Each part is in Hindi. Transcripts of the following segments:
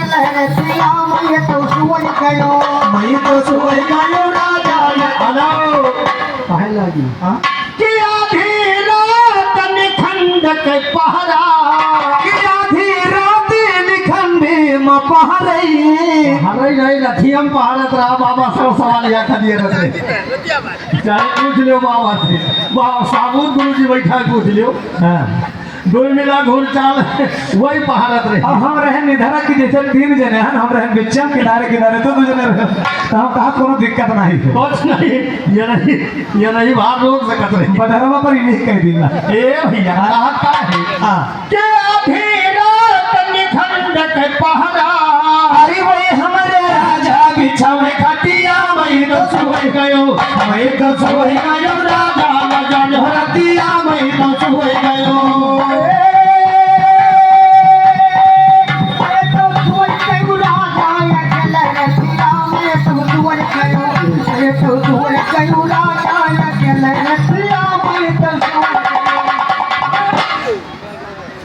मैं तो सोई गयो राजा हलो कहे लगी हां कि आधी रात निखंड के पहरा कि आधी रात निखंड में पहरई हरई नहीं रथियम पहरत रहा बाबा सब सवाल या कर दिए रहते चाहे पूछ लो बाबा से बाबा साबुत गुरुजी बैठा पूछ लियो हां दो मिला घूर चाल वही पहाड़त रहे अब हम रहे निधरा की जैसे 3 जने हैं हम रहे बिच्चा किनारे किनारे तो 2 जने रहे तो हम कहा कोनो दिक्कत नहीं है कुछ नहीं ये नहीं बाहर रोक सकत रहे बदरवा पर इन्हीं कह दिला ए भैया कहा का है हां के आधी रात निखंड के पहरा अरे वही हमारे राजा बिछावे खटिया मैं तो सोई गयो राजा राजा हरतिया मैं तो सोई गयो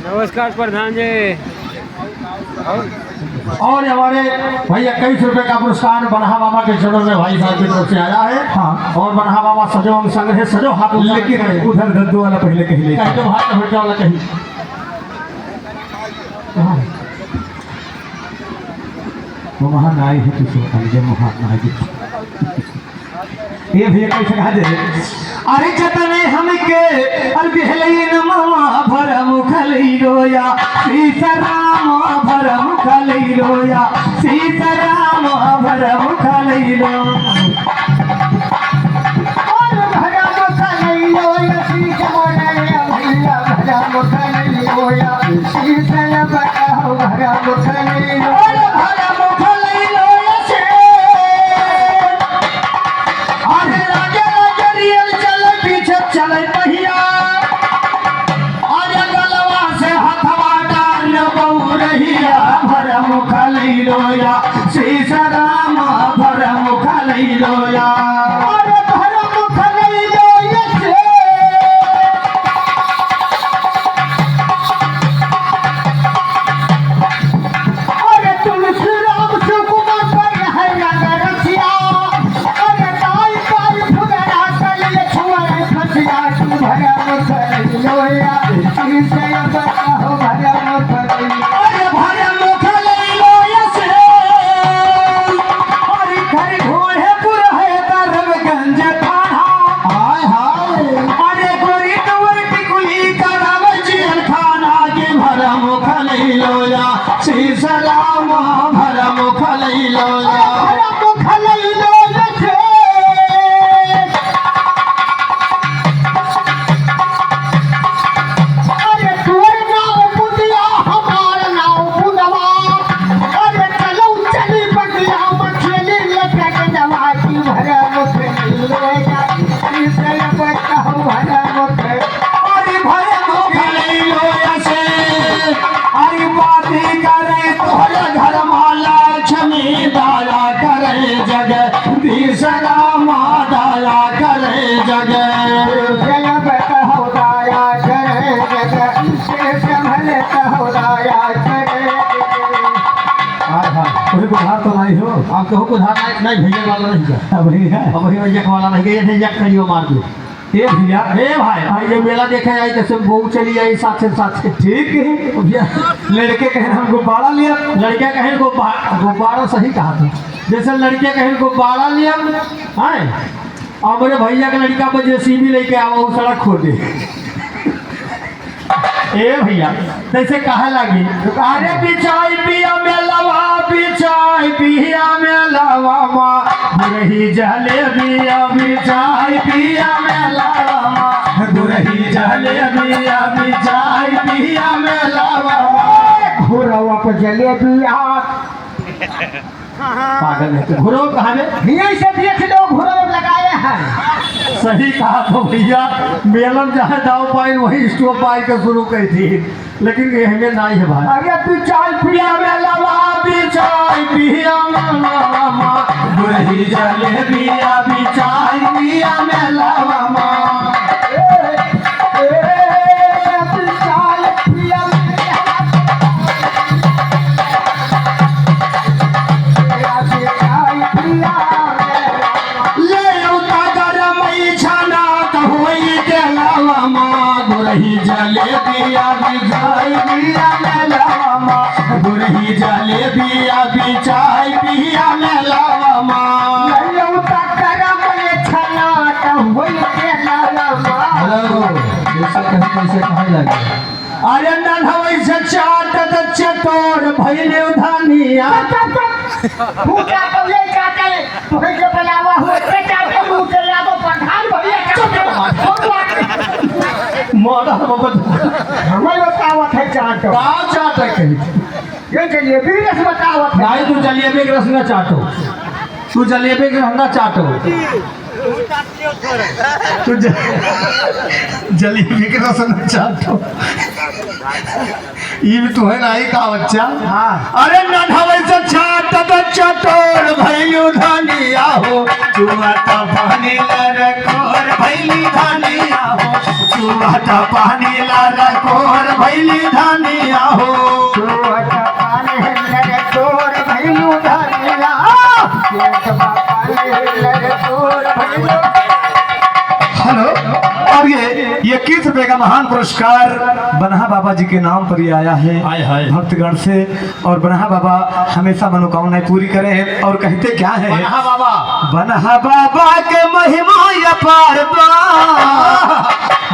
नमस्कार प्रधान जी। और हमारे भैया 21 रुपए का पुरस्कार बनहा मामा के चरणों में भाई साहब की तरफ से आया है। हाँ। और बनहा मामा सजो अंग संग है सजो हाथ लेकिन उधर दद्दू वाला पहले कह ले कहीं तो हाथ भेट वाला कहीं वो वहां आई है किसी अंजे महात्मा है ये भी कैसे कहा दे अरे जतने हमके अर बिहलैन मामा भरम खलई रोया सीताराम भरम खलई रोया सीताराम भरम खलई रो और भरम खलई रोया भरम खलई रोया सीताराम भरम खलई रोया भरम खलई रोया से चले पहिया और गलवा से हथवा डाल बहु रहिया भरम खलई रोया सीताराम भरम खलई रोया और भरम खलई रोया से और तुलसी राम सुकुमार पर है रसिया और ताई ताई फुदरा चले छुए खसिया भरम खलई रोया सीताराम भरम खलई अरे भरम खलई रोया से और घर घोड़े पुर है तरबगंज थाना हाय हाय अरे गोरी टवर टिकुली करम जेल खाना के भरम खलई रोया सीताराम भरम खलई रोया भरम खलई रोया से अरे तुअर नाव पुदिया हमार नाव पुदवा अरे चलो चली बगिया मछली लटक दवा की भरम खलई रोया सीताराम भरम खलई अरे भरम खलई रोया से अरे बाती करे तोहर घर माला लक्ष्मी दाया करे जग तीसरा माँ दाया करे जग जय बताओ दाया करे जग से संभल कहो दाया करे कोई बुधार तो नहीं हो आप कहो को धार नहीं भैया वाला नहीं का अब नहीं है अब भैया यक वाला नहीं ये यक करियो मार दो ये भैया ए भाई ये मेला देखे आई जैसे बहू चली आई साथ ठीक है भैया लड़के कहे हम गुब्बारा लिया लड़के कहें गुब्बारा सही कहा था जैसे लड़के कहें गुब्बारा लिया है और मेरे भैया के लड़का पर जेसीबी लेके आवा वो सड़क खोदे ए भैया जैसे कहा लगी अरे बिचाई पिया में लवा बिचाई पिया में लवा माँ दुरही जलेबिया बिचाई पिया में लवा माँ दुरही जलेबिया बिचाई पिया में लवा माँ घोरवा पर जलेबिया पागल है घुरो कहा में यही से देख लो घोरवा लगाए हैं सही कहा तो भैया मेलम जहाँ दाव पाई वही स्टोव पाई के शुरू की थी लेकिन ये हमें नहीं है भाई अरे बिचाई पिया में लवा बिचाई पिया में लवा दुरही जलेबिया बिचाई पिया में लवा जलेबी अभी चाय पिया में लावा माँ लौटा करम ये छना त होई के लालमा हेलो कैसे कहे लगे अरे नन्हवै से चाटत चटोर भइले धनिया भूखा तो ले जाते तो है के बनावा हो के जाते मुंह से ला दो प्रधान भैया मोड़ा हमें बतावत है चाट का चाट के ये जलेबी रस बतावत है नहीं तू जलेबी के रस न चाटो तू जलेबी के रस न चाटो तू जलेबी के रस न चाटो ये भी तो है ना ही का बच्चा हाँ अरे नन्हवै से चाटत चटोर भइलु धनिया हो चुआता पानी लरकोर भइली धनिया हो चुआता पानी लरकोर भइली धनिया हो छोटा पानी लरे तोर भइलू धनिया छोटा पानी लरे तोर भइलू हेलो और ये 21 रुपए का महान पुरस्कार बनहा बाबा जी के नाम पर ये आया है आय हाय। भक्तगण से और बनहा बाबा हमेशा मनोकामनाएं पूरी करें और कहते क्या है बनहा बाबा बनहा बाबा के महिमा अपार बा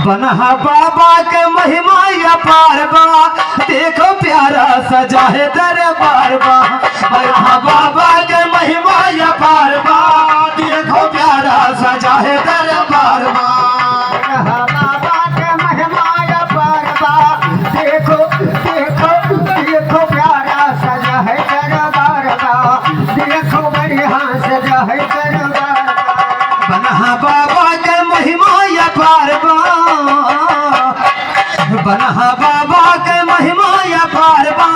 बनहा बाबा के महिमा अपार बा देखो प्यारा सजा है दरबार बा बनहा बाबा के महिमा अपार बा देखो प्यारा सजा है दरबार बा बाबा के महिमा परबा देखो देखो देखो प्यारा सजा है दरबार बा देखो बढ़िया सजा है दरबार बनहा बाबा के महिमा अपार बा बनहा बाबा के महिमा अपार बा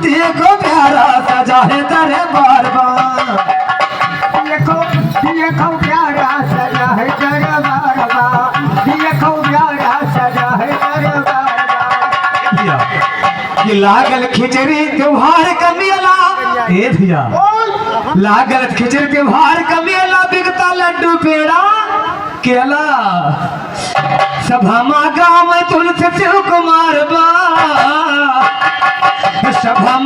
देखो प्यारा सजा है दरबार बा देखो देखो प्यारा सजा है दरबार बा देखो प्यारा सजा है दरबार बा ये लागल खिचड़ी त्योहार का मेला ए भैया लागल खिचड़ी त्योहार का मेला बिकता लड्डू पेड़ा केला सभा गाँव में तुलसी शिव कुमार बा सभा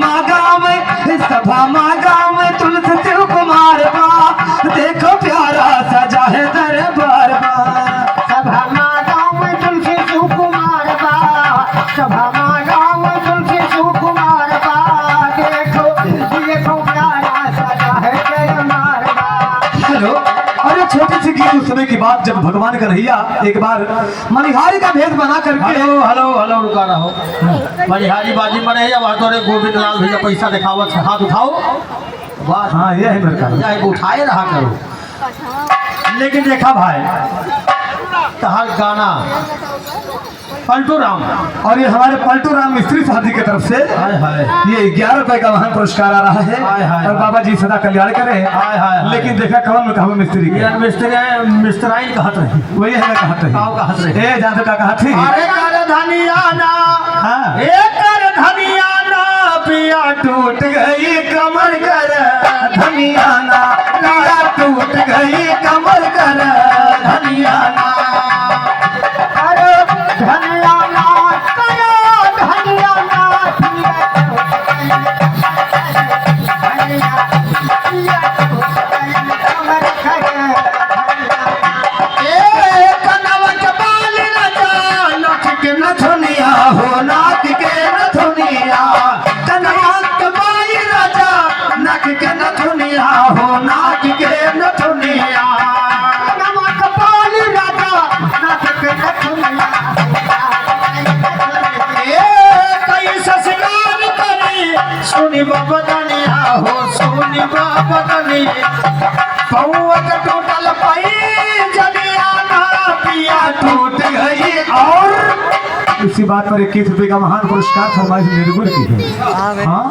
गाँव में तुलसी शिव कुमार बा देखो प्यारा सजा है दरबार बा सभा गाँव में तुलसी सुकुमार बा सभा गाँव में तुलसी सुकुमार बा देखो देखो प्यारा सजा है दरबार बा हेलो अरे छोटी सी गीत उस समय की बात जब भगवान कन्हैया एक बार मनिहारी का भेद बना करके हेलो हेलो हेलो रुका रहो बलिहारी बाजी मरे अब तोरे गोविंद लाल भैया पैसा दिखावत है हाथ उठाओ बस हाँ ये है मेरे का या एक उठाए रहा करो लेकिन देखा भाई तहार गाना पलटू राम और ये हमारे पलटू राम मिस्त्री साहब जी की तरफ से हाय हाय ये 11 रुपए का महान पुरस्कार आ रहा है हाय हाय और बाबा जी सदा कल्याण करे हाय हाय लेकिन देखा कवन में कहा मिस्त्री के यार मिस्त्राइन कहत रही वही है कहते काव कहत रही ए जादू का कहा थी अरे कर धनिया ना हाँ। कर धनिया ना पिया टूट गई कमर कर धनिया ना टूट गई कमर कर धनिया ना अरे धनिया नाथ करो धनिया नाथ कमर खड़े ए कनवट बाल राजा नख के नथुनिया हो नाक के नथुनिया कनवट बाई राजा नक के नथुनिया हो नाक के नथुनिया नमक पाल राजा नाथ के नथुनिया ए कई ससुराल करी सुनी बबदनिया हो सुनी बबदनी पौवत टूटल पई जनिया ना पिया टूट गई और इसी बात पर 21 रुपए का महान पुरस्कार फरमाइश निर्गुण की है हाँ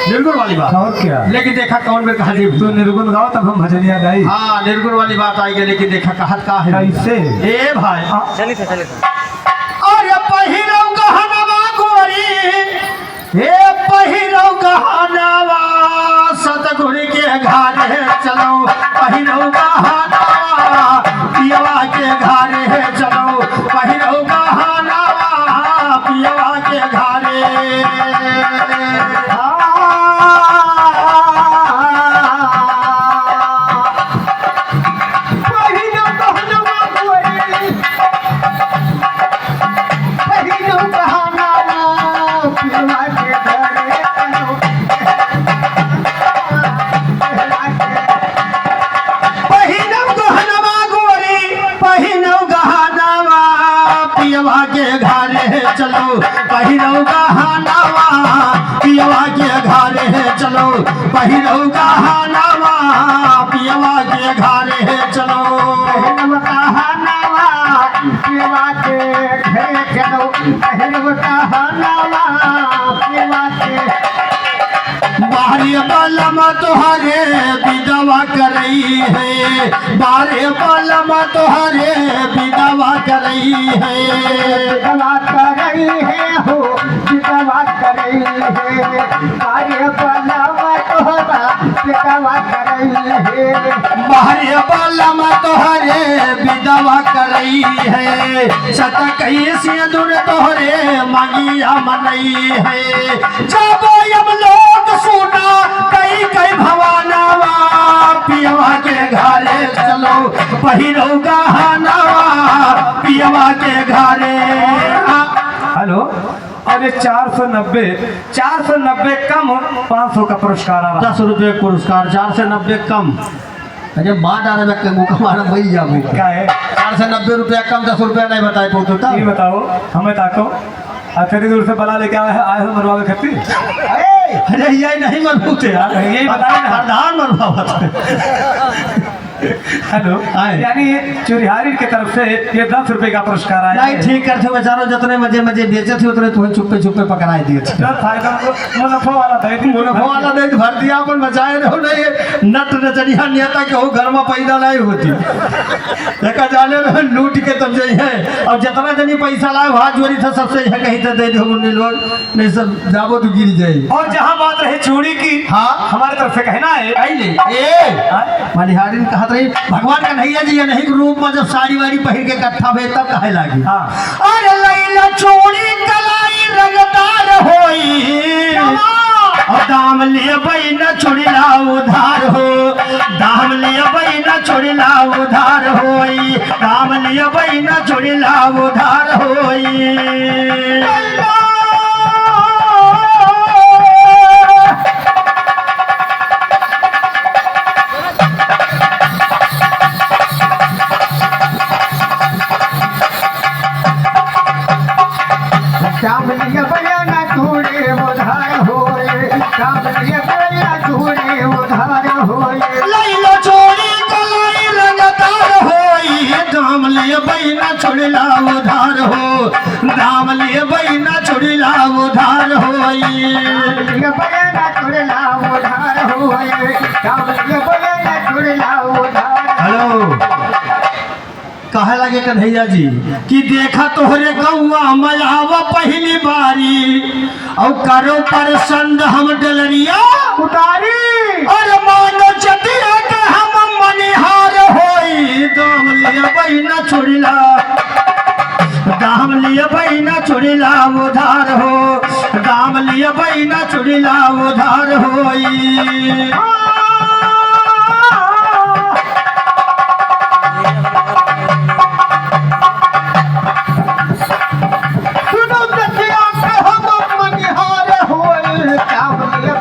निर्गुण वाली बात और क्या लेकिन देखा कौन में कहा जी तो निर्गुण गाओ तब हम भजनिया गाई हाँ निर्गुण वाली बात आई गई लेकिन देखा कहत का है कैसे ए भाई चलिए अरे पहिरौ गहनवा गोरी हे पहिरौ गहनवा सतगुरु के घारे चलो पहिरौ गहनवा पियवा के घारे चलो पहिरौ गहनवा पियवा के घारे पहिरो गहनवा पियवा के घरे चलो पहिरव गहनवा पियवा के घरे चलो पहिरव गहनवा पियवा के बारे बलम तोहरे विधवा करई है बारे बलम तोहरे विधवा करई है विधवा करई है हो विधवा करई है कार्य बलवा तोहरा विधवा करई है बारे बलम तोहरे विधवा करई है सतकई सिंदूर तोहरे मांगिया मनई है जब हम लोग सुना कई कई भवानवा पियवा के घरे चलो पहिरो गहनवा पियवा के घरे। हेलो, अरे 490 कम 500 का पुरस्कार आ रहा। 10 रुपये पुरस्कार 4 से 90 कम। अरे माँ डाले में हमारा वही जाऊँ क्या है 4 से 90 रुपया कम 10 रुपया नहीं बताए पोता ये बताओ हमें ताको इतनी दूर से बला लेके आए हो मरवा के खेती। अरे ये नहीं मनवाते यार यही बताए ना। प्रधान मनवाते। हेलो, यानी ये चुरिहारी की तरफ से ये 10 रुपए का पुरस्कार आया। नहीं ठीक करते बेचारो जितने मजे मजे बेचे थे उतने तुम्हें चुप्पे चुप्पे पकड़ाए दिए थे। फायदा मुनाफा वाला था मुनाफा वाला नहीं भर दिया अपन बचाए रहो नहीं नट नचनिया नेता के हो घर में पैदा नहीं होती देखा जाने में लूट के तब जाइए है और जितना जनी पैसा लाए हाथ जोड़ी था सबसे यह कहीं तो दे दो मुन्नी लोग नहीं सब जाबो तो गिर जाए। और जहाँ बात रही चूड़ी की हाँ हमारे तरफ से कहना है मनिहारी ने कहा रही भगवान कन्हैया जी नहीं रूप में जब साड़ी वाड़ी पहन के इकट्ठा हुए तब कहे लगी हाँ अरे लैला चोरी कलाई रंगदार होई और दाम लिए न छोड़िला उधार हो दाम लिए न छोड़िला उधार होई दाम लिए न छोड़िला उधार होई। कामलिया बयाना चूड़े उधार होए कामलिया बयाना चूड़े उधार होए लैला चोरी कलाई रंगदार होई दाम लिए न छोड़िला उधार हो दाम लिए न छोड़िला उधार होई। कामलिया बयाना चूड़ला उधार होए कामलिया बयाना चूड़ला उधार। हेलो कहे लगे कन्हैया जी कि देखा तोहरे गौआ मलावा पहली बारी और करो परसंद हम डलरिया उतारी और मानो चतिया के हम मनिहार होई दाम लिए न छोड़िला दाम लिए न छोड़िला उधार हो दाम लिए न छोड़िला उधार होई। सुनो दसिया के हम मनिहार होए कामलिया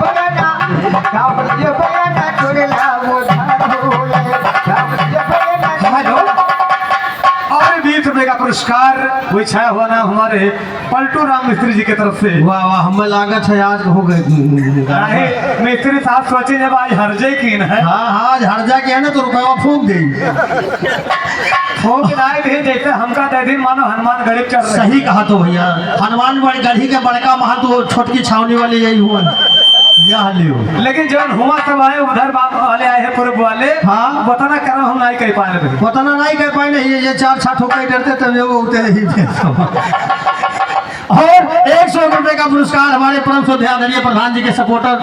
बयाना चूड़ला उधार होए कामलिया बयाना। हेलो, और 20 रुपए का पुरस्कार हुई छाया हुआ ना हमारे पलटू राम मिस्त्री जी की तरफ से। वाह वाह हमें लागत है आज हो गए मिस्त्री साहब सोचे जब आज हर्जे की न है हाँ हाँ आज हर जाके है ना तो रुपया फूक देंगे। फूक लाए थे जैसे हमका दे दिन मानो हनुमान गरीब चढ़ रहे। सही कहा तो भैया हनुमान बड़ी गढ़ी के बड़का महल तो छोटकी छावनी वाले यही हुआ यहाँ लियो। लेकिन जब हुआ सब आए उधर बाप वाले आए हैं पूर्व वाले हाँ। बताना करो हम नहीं कह पाए रहे। पता नहीं कह पाए नहीं ये 4 ठोकर डरते तब ये वो उठते ही थे। और 100 रुपए का पुरस्कार हमारे परम श्रद्धांजलि प्रधान जी के सपोर्टर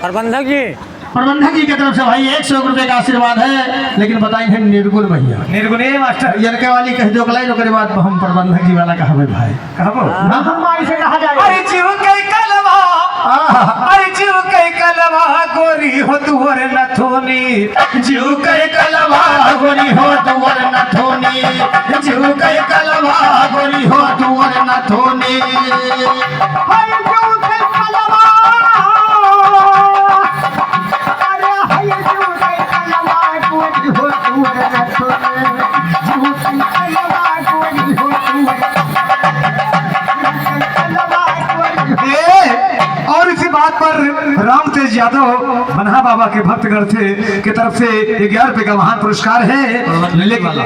प्रबंधक जी की तरफ से भाई 100 रुपए का आशीर्वाद है। लेकिन बताएंगे निर्गुण भैया निर्गुणीय मास्टर यरके वाली कह दो कलाई ओकरे बाद हम प्रबंधक जी वाला कहबे भाई कहबो हमारी से कहा जाए अरे जीव के कलवा अरे जीव के कलवा गोरी हो तुवर नथुनी जीव के कलवा गोरी हो तुवर नथुनी जीव के कलवा गोरी हो तुवर नथुनी। हाय जो से कलवा अरे हाय जो से कलवा कोई हो तुवर न छोड़े जो से कलवा कोई हो तुवर और इसी बात पर राम तेज यादव बन्हा बाबा के भक्तगण थे की तरफ से 11 रुपए का महान पुरस्कार है। लेकिन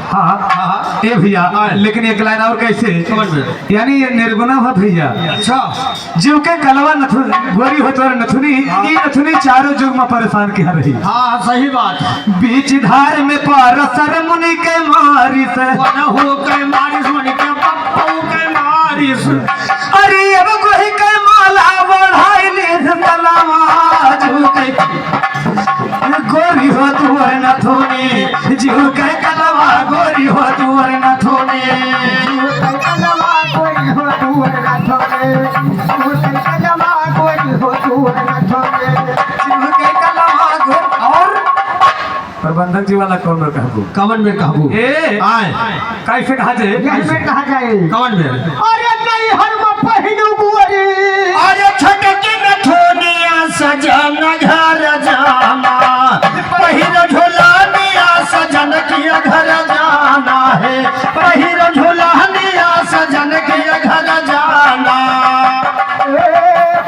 हाँ ये भैया, लेकिन एक लाइन और कैसे, यानी ये निर्गुणा हो भैया। अच्छा जीव के कलवा नथुन गोरी हो तो नथुनी, ई नथुनी चारों जुग में परेशान किया रही। हाँ सही बात है। बीच धार में पार सर मुनि के मारिस, हो के मारिस मुनि के पप्पू के मारिस, अरे अब कोई के माला बढ़ाई ले तलावा झुके गोरी हो तुअर नथुनी, जीव के कलवा गोरी हो तुअर नथुनी। कलवा गोरी हो तुअर नथुनी, कलवा गोरी हो तुअर नथुनी, जीव के कलवा गोरी। और प्रबंधक जी वाला कौन में कहबू, कवन में कहबू ए आए कैसे कहा जाए, कैसे कहा जाए, कवन में अरे नहीं हर में पहिनू गोरी, अरे छटकी नथुनिया सजन घर जाना, पहिर झोलानिया सजन किया घर जाना है, पहिर झोलानिया सजन किया घर जाना।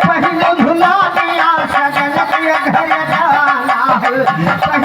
पहिनू झुलानिया सजन के घर जाना है।